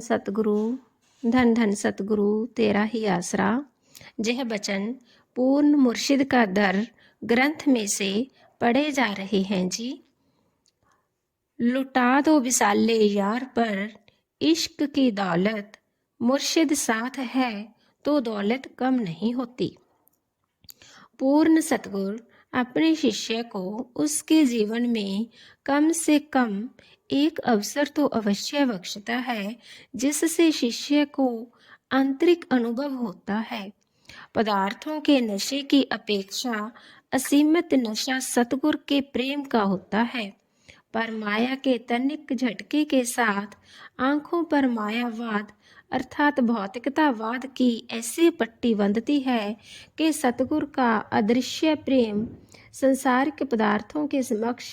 सतगुरु धन धन सतगुरु तेरा ही आसरा। यह बचन पूर्ण मुर्शिद का दर ग्रंथ में से पढ़े जा रहे हैं जी। लुटा दो विसाले यार पर इश्क की दौलत, मुर्शिद साथ है तो दौलत कम नहीं होती। पूर्ण सतगुरु अपने शिष्य को उसके जीवन में कम से कम एक अवसर तो अवश्य बख्शता है जिससे शिष्य को आंतरिक अनुभव होता है। पदार्थों के नशे की अपेक्षा असीमित नशा सतगुरु के प्रेम का होता है। पर माया के तनिक झटके के साथ आंखों पर मायावाद अर्थात भौतिकतावाद की ऐसी पट्टी बंधती है कि सतगुरु का अदृश्य प्रेम संसारिक पदार्थों के समक्ष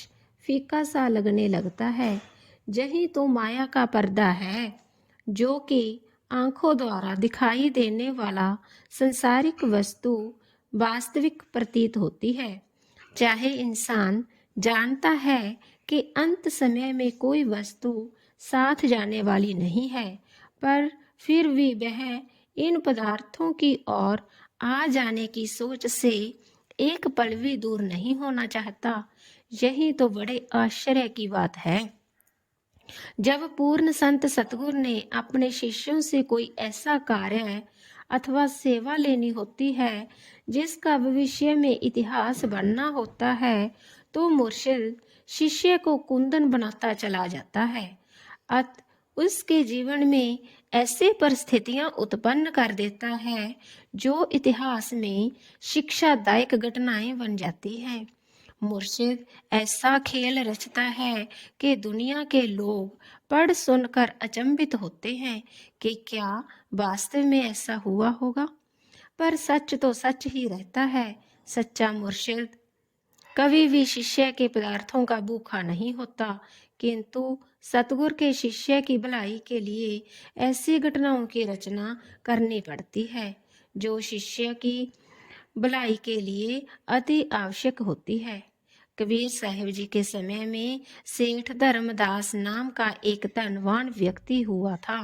फीका सा लगने लगता है। यही तो माया का पर्दा है जो कि आंखों द्वारा दिखाई देने वाला संसारिक वस्तु वास्तविक प्रतीत होती है। चाहे इंसान जानता है कि अंत समय में कोई वस्तु साथ जाने वाली नहीं है, पर फिर भी वह इन पदार्थों की ओर आ जाने की सोच से एक पल भी दूर नहीं होना चाहता। यही तो बड़े आश्चर्य की बात है। जब पूर्ण संत सतगुरु ने अपने शिष्यों से कोई ऐसा कार्य अथवा सेवा लेनी होती है जिसका भविष्य में इतिहास बनना होता है, तो मुर्शिद शिष्य को कुंदन बनाता चला जाता है। अत उसके जीवन में ऐसे परिस्थितियां उत्पन्न कर देता है जो इतिहास में शिक्षादायक घटनाएं बन जाती हैं। मुर्शिद ऐसा खेल रचता है कि दुनिया के लोग पढ़ सुनकर अचंभित होते हैं कि क्या वास्तव में ऐसा हुआ होगा। पर सच तो सच ही रहता है। सच्चा मुर्शिद कभी भी शिष्य के पदार्थों का भूखा नहीं होता, किंतु सतगुरु के शिष्य की भलाई के लिए ऐसी घटनाओं की रचना करनी पड़ती है जो शिष्य की भलाई के लिए अति आवश्यक होती है। कबीर साहिब जी के समय में सेठ धर्मदास नाम का एक धनवान व्यक्ति हुआ था।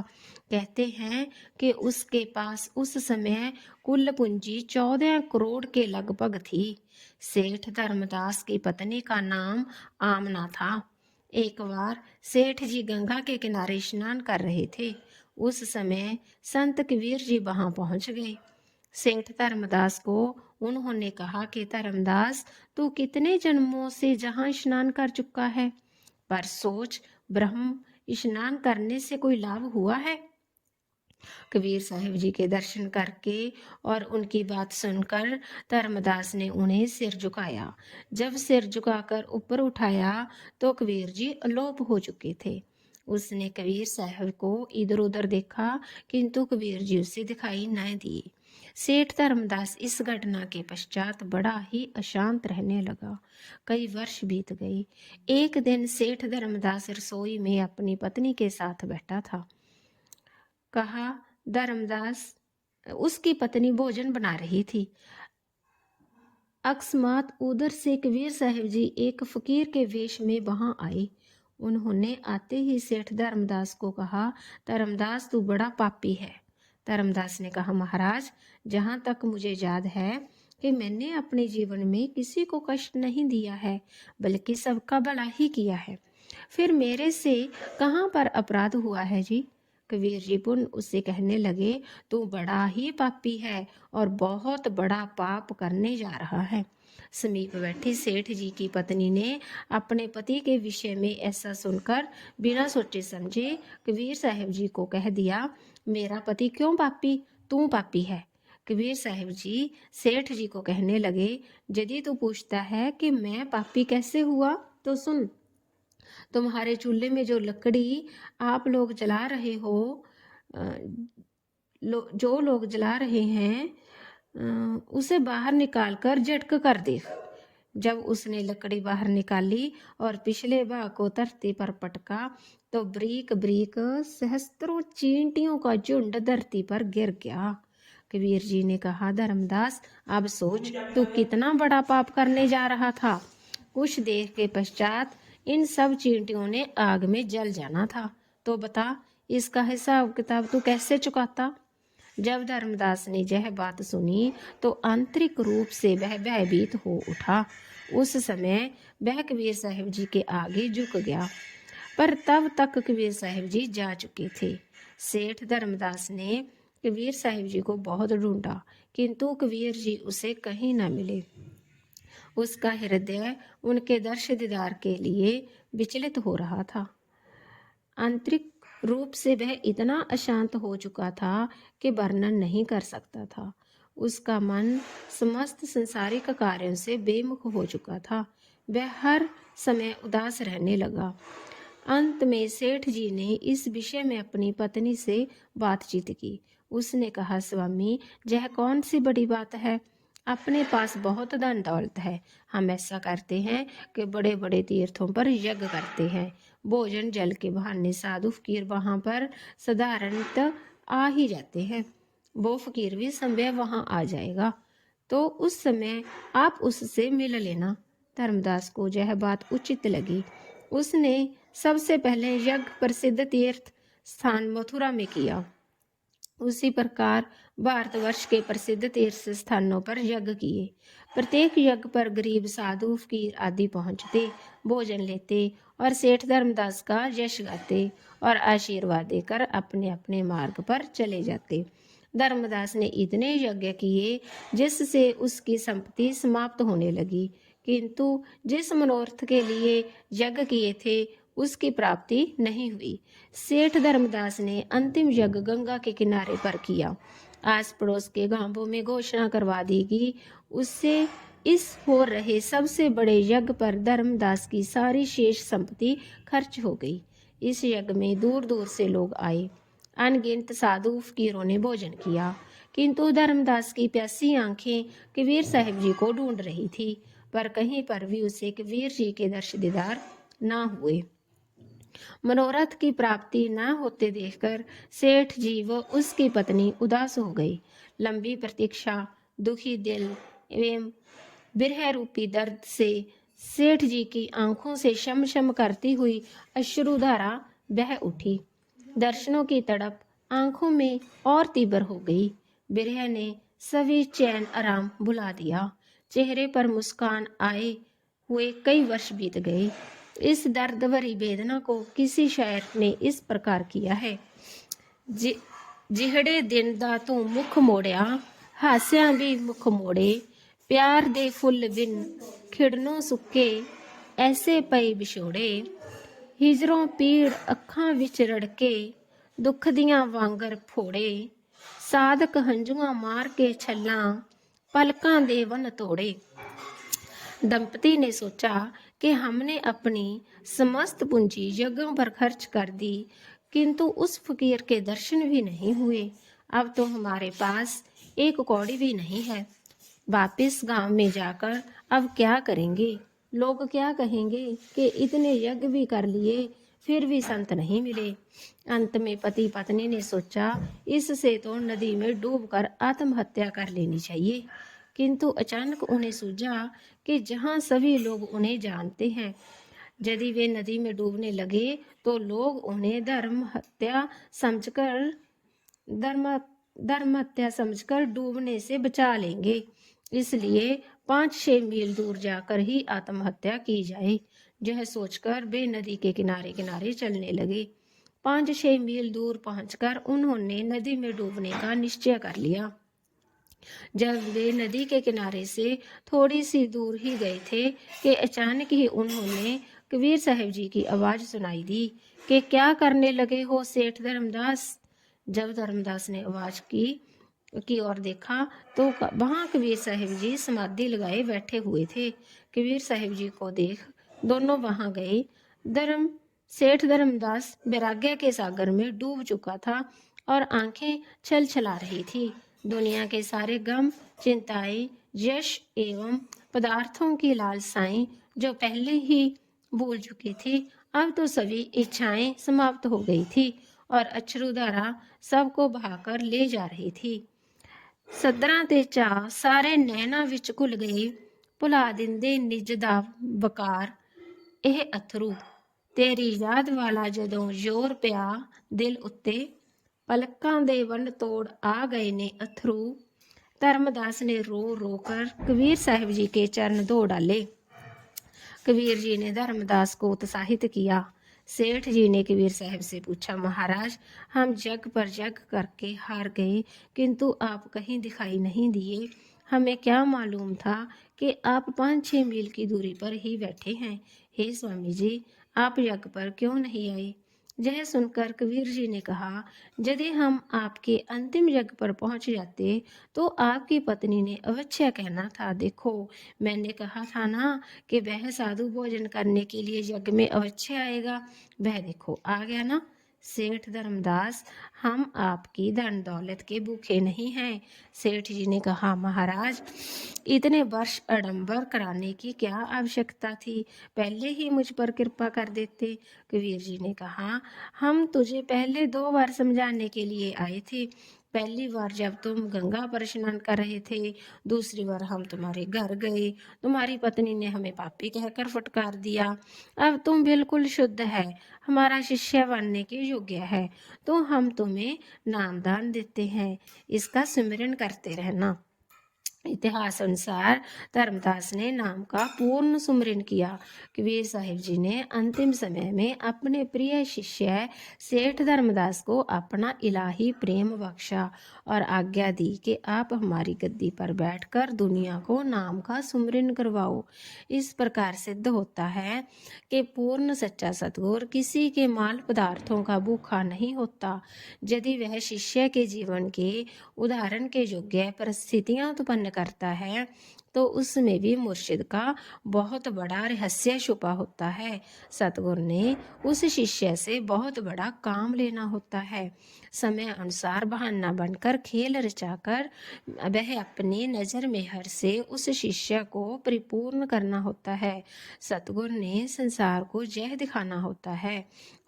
कहते हैं कि उसके पास उस समय कुल पूंजी 14 करोड़ के लगभग थी। सेठ धर्मदास की पत्नी का नाम आमना था। एक बार सेठ जी गंगा के किनारे स्नान कर रहे थे। उस समय संत कबीर जी वहां पहुंच गए। सेठ धर्मदास को उन्होंने कहा कि धर्मदास, तू कितने जन्मों से जहां स्नान कर चुका है, पर सोच ब्रह्म स्नान करने से कोई लाभ हुआ है? कबीर साहिब जी के दर्शन करके और उनकी बात सुनकर धर्मदास ने उन्हें सिर झुकाया। जब सिर झुकाकर ऊपर उठाया तो कबीर जी अलोप हो चुके थे। उसने कबीर साहब को इधर उधर देखा, किंतु कबीर जी उसे दिखाई न दिए। सेठ धर्मदास इस घटना के पश्चात बड़ा ही अशांत रहने लगा। कई वर्ष बीत गए। एक दिन सेठ धर्मदास रसोई में अपनी पत्नी के साथ बैठा था। कहा, धर्मदास, उसकी पत्नी भोजन बना रही थी। अकस्मात उधर से कबीर साहिब जी एक फकीर के वेश में वहां आए। उन्होंने आते ही सेठ धर्मदास को कहा, धर्मदास, तू बड़ा पापी है। धर्मदास ने कहा, महाराज, जहां तक मुझे याद है कि मैंने अपने जीवन में किसी को कष्ट नहीं दिया है, बल्कि सबका भला ही किया है। फिर मेरे से कहाँ पर अपराध हुआ है जी? कबीर जी पुन उससे कहने लगे, तू बड़ा ही पापी है और बहुत बड़ा पाप करने जा रहा है। समीप बैठी सेठ जी की पत्नी ने अपने पति के विषय में ऐसा सुनकर बिना सोचे समझे कबीर साहिब जी को कह दिया, मेरा पति क्यों पापी? तू पापी है। कबीर साहिब जी सेठ जी को कहने लगे, यदि तू पूछता है कि मैं पापी कैसे हुआ तो सुन। तुम्हारे चूल्हे में जो लकड़ी आप लोग जला रहे हो, जो लोग जला रहे हैं, उसे बाहर निकाल कर झटक कर देख। जब उसने लकड़ी बाहर निकाली और पिछले भाग को धरती पर पटका तो ब्रीक ब्रीक सहस्त्रों चींटियों का झुंड धरती पर गिर गया। कबीर जी ने कहा, धर्मदास, अब सोच तू कितना बड़ा पाप करने जा रहा था। कुछ देर के पश्चात इन सब चींटियों ने आग में जल जाना था। तो बता, इसका हिसाब किताब तू कैसे चुकाता। जब धर्मदास ने यह बात सुनी तो आंतरिक रूप से वह भयभीत हो उठा। उस समय वह कबीर साहिब जी के आगे झुक गया, पर तब तक कबीर साहिब जी जा चुके थे। सेठ धर्मदास ने कबीर साहिब जी को बहुत ढूंढा, किंतु कबीर जी उसे कहीं न मिले। उसका हृदय उनके दर्श दीदार के लिए विचलित हो रहा था। आंतरिक रूप से वह इतना अशांत हो चुका था कि वर्णन नहीं कर सकता था। उसका मन समस्त संसारिक कार्यों से बेमुख हो चुका था। वह हर समय उदास रहने लगा। अंत में सेठ जी ने इस विषय में अपनी पत्नी से बातचीत की। उसने कहा, स्वामी, यह कौन सी बड़ी बात है। अपने पास बहुत धन दौलत है। हम ऐसा करते हैं कि बड़े बड़े तीर्थों पर यज्ञ करते हैं। भोजन जल के बहाने साधु फकीर वहां पर साधारणतः आ ही जाते हैं। वो फकीर भी समय वहां आ जाएगा, तो उस समय आप उससे मिल लेना। धर्मदास को यह बात उचित लगी। उसने सबसे पहले यज्ञ प्रसिद्ध तीर्थ स्थान मथुरा में किया। उसी प्रकार भारतवर्ष के प्रसिद्ध तीर्थ स्थानों पर यज्ञ किए। प्रत्येक यज्ञ पर गरीब साधु फकीर आदि पहुंचते, भोजन लेते और सेठ धर्मदास का यश गाते और आशीर्वाद देकर अपने अपने मार्ग पर चले जाते। धर्मदास ने इतने यज्ञ किए जिससे उसकी संपत्ति समाप्त होने लगी, किंतु जिस मनोरथ के लिए यज्ञ किए थे उसकी प्राप्ति नहीं हुई। सेठ धर्मदास ने अंतिम यज्ञ गंगा के किनारे पर किया। आस पड़ोस के गांवों में घोषणा करवा दी कि उससे इस हो रहे सबसे बड़े यज्ञ पर धर्मदास की सारी शेष संपत्ति खर्च हो गई। इस यज्ञ में दूर दूर से लोग आए। अनगिनत साधु फकीरों ने भोजन किया, किंतु धर्मदास की प्यासी आंखें कबीर साहिब जी को ढूंढ रही थी, पर कहीं पर भी उसे कबीर जी के दर्श दीदार ना हुए। मनोरथ की प्राप्ति न होते देखकर सेठ जी व उसकी पत्नी उदास हो गई। लंबी प्रतीक्षा, दुखी दिल एवं विरह रूपी दर्द से सेठ जी की आंखों से शम शम करती हुई अश्रुधारा बह उठी। दर्शनों की तड़प आंखों में और तीव्र हो गई। विरह ने सभी चैन आराम बुला दिया। चेहरे पर मुस्कान आए हुए कई वर्ष बीत गए। इस दर्द भरी वेदना को किसी शायर ने इस प्रकार किया है। ਜਿਹੜੇ ਦਿਨ ਦਾ ਤੂੰ ਮੁਖ ਮੋੜਿਆ, ਹਾਸਿਆਂ ਵੀ ਮੁਖ ਮੋੜੇ, ਪਿਆਰ ਦੇ ਫੁੱਲ ਬਿਨ ਖਿੜਨੋਂ ਸੁੱਕੇ, ਐਸੇ ਪਏ ਵਿਛੋੜੇ, ਹਿਜਰੋਂ ਪੀੜ ਅੱਖਾਂ ਵਿੱਚ ਰੜਕੇ, ਦੁੱਖ ਦੀਆਂ ਵਾਂਗਰ ਫੋੜੇ, ਸਾਧਕ ਹੰਝੂਆਂ ਮਾਰ ਕੇ ਛੱਲਾਂ, पलकों दे वन तोड़े। दंपति ने सोचा कि हमने अपनी समस्त पूंजी यज्ञों पर खर्च कर दी, किंतु उस फकीर के दर्शन भी नहीं हुए। अब तो हमारे पास एक कौड़ी भी नहीं है। वापिस गांव में जाकर अब क्या करेंगे। लोग क्या कहेंगे कि इतने यज्ञ भी कर लिए फिर भी संत नहीं मिले। अंत में पति पत्नी ने सोचा इससे तो नदी में डूबकर आत्महत्या कर लेनी चाहिए, किंतु अचानक उन्हें सूझा कि जहाँ सभी लोग उन्हें जानते हैं, यदि वे नदी में डूबने लगे तो लोग उन्हें धर्म हत्या समझकर डूबने से बचा लेंगे। इसलिए 5-6 मील दूर जाकर ही आत्महत्या की जाए। यह सोचकर वे नदी के किनारे किनारे चलने लगे। 5-6 मील दूर पहुंचकर उन्होंने नदी में डूबने का निश्चय कर लिया। जब वे नदी के किनारे से थोड़ी सी दूर ही गए थे कि अचानक ही उन्होंने कबीर साहिब जी की आवाज सुनाई दी कि क्या करने लगे हो सेठ धर्मदास। जब धर्मदास ने आवाज की ओर देखा तो वहां कबीर साहिब जी समाधि लगाए बैठे हुए थे। कबीर साहिब जी को देख दोनों वहां गए। सेठ धर्मदास वैराग्य के सागर में डूब चुका था और आंखें छल छला रही थी। दुनिया के सारे गम, चिंताएं, यश एवं पदार्थों की लालसाएं जो पहले ही भूल चुकी थी, अब तो सभी इच्छाएं समाप्त हो गई थी और अश्रुधारा सबको बहाकर ले जा रही थी। सदਰਾਂ ਤੇ ਚਾਹ ਸਾਰੇ ਨੈਣਾ ਵਿੱਚ ਘੁਲ ਗਏ, ਭੁਲਾ ਦਿੰਦੇ ਨਿਜ ਦਾ ਵਕਾਰ ਇਹ ਅਥਰੂ। ਤੇਰੀ ਯਾਦ ਵਾਲਾ ਜਦੋਂ ਜ਼ੋਰ ਪਿਆ ਦਿਲ ਉੱਤੇ, ਪਲਕਾਂ ਦੇ ਵੰਡ ਤੋੜ ਆ ਗਏ ਨੇ ਅਥਰੂ। धर्मदास ने रो रो कर कबीर साहब जी के चरण धो डाले। कबीर जी ने धर्मदास को उत्साहित किया। सेठ जी ने कबीर साहब से पूछा, महाराज हम जग पर जग करके हार गए, किंतु आप कहीं दिखाई नहीं दिए। हमें क्या मालूम था कि आप 5-6 मील की दूरी पर ही बैठे हैं। हे स्वामी जी, आप यज्ञ पर क्यों नहीं आए? यह सुनकर कबीर जी ने कहा, यदि हम आपके अंतिम यज्ञ पर पहुंच जाते तो आपकी पत्नी ने अवश्य कहना था, देखो मैंने कहा था ना कि वह साधु भोजन करने के लिए यज्ञ में अवश्य आएगा, वह देखो आ गया ना। सेठ धर्मदास, हम आपकी धन दौलत के भूखे नहीं हैं। सेठ जी ने कहा, महाराज इतने वर्ष आडंबर कराने की क्या आवश्यकता थी, पहले ही मुझ पर कृपा कर देते। कबीर जी ने कहा, हम तुझे पहले 2 बार समझाने के लिए आए थे। पहली बार जब तुम गंगा पर स्नान कर रहे थे, दूसरी बार हम तुम्हारे घर गए, तुम्हारी पत्नी ने हमें पापी कहकर फटकार दिया। अब तुम बिल्कुल शुद्ध है, हमारा शिष्य बनने के योग्य है, तो हम तुम्हें नामदान देते हैं, इसका सुमिरन करते रहना। इतिहास अनुसार धर्मदास ने नाम का पूर्ण सुमिरन किया। कबीर साहिब जी ने अंतिम समय में अपने प्रिय शिष्य सेठ धर्मदास को अपना इलाही प्रेम बख्शा और आज्ञा दी कि आप हमारी गद्दी पर बैठकर दुनिया को नाम का सुमिरन करवाओ। इस प्रकार सिद्ध होता है कि पूर्ण सच्चा सतगुरु किसी के माल पदार्थों का भूखा नहीं होता। यदि वह शिष्य के जीवन के उदाहरण के योग्य परिस्थितियां उत्पन्न करता है तो उसमें भी मुर्शिद का बहुत बड़ा रहस्य छुपा होता है। सतगुरु ने उस शिष्य से बहुत बड़ा काम लेना होता है। समय अनुसार बहाना बनकर खेल रचाकर वह अपनी नजर मेहर से उस शिष्य को परिपूर्ण करना होता है। सतगुरु ने संसार को यह दिखाना होता है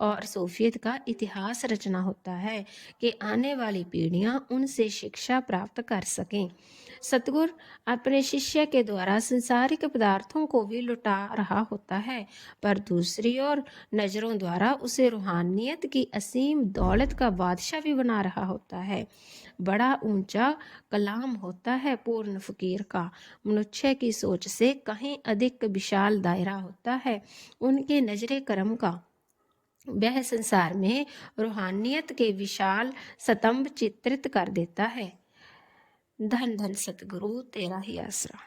और सूफियत का इतिहास रचना होता है कि आने वाली पीढ़ियां उनसे शिक्षा प्राप्त कर सकें। सतगुरु अपने शिष्य के द्वारा संसारिक पदार्थों को भी लुटा रहा होता है, पर दूसरी ओर नजरों द्वारा उसे रूहानियत की असीम दौलत का बादशाह भी बना रहा होता है। बड़ा ऊंचा कलाम होता है पूर्ण फकीर का, मनुष्य की सोच से कहीं अधिक विशाल दायरा होता है उनके नजरे करम का। वह संसार में रूहानियत के विशाल स्तंभ चित्रित कर देता है। धन धन सतगुरु तेरा ही आसरा।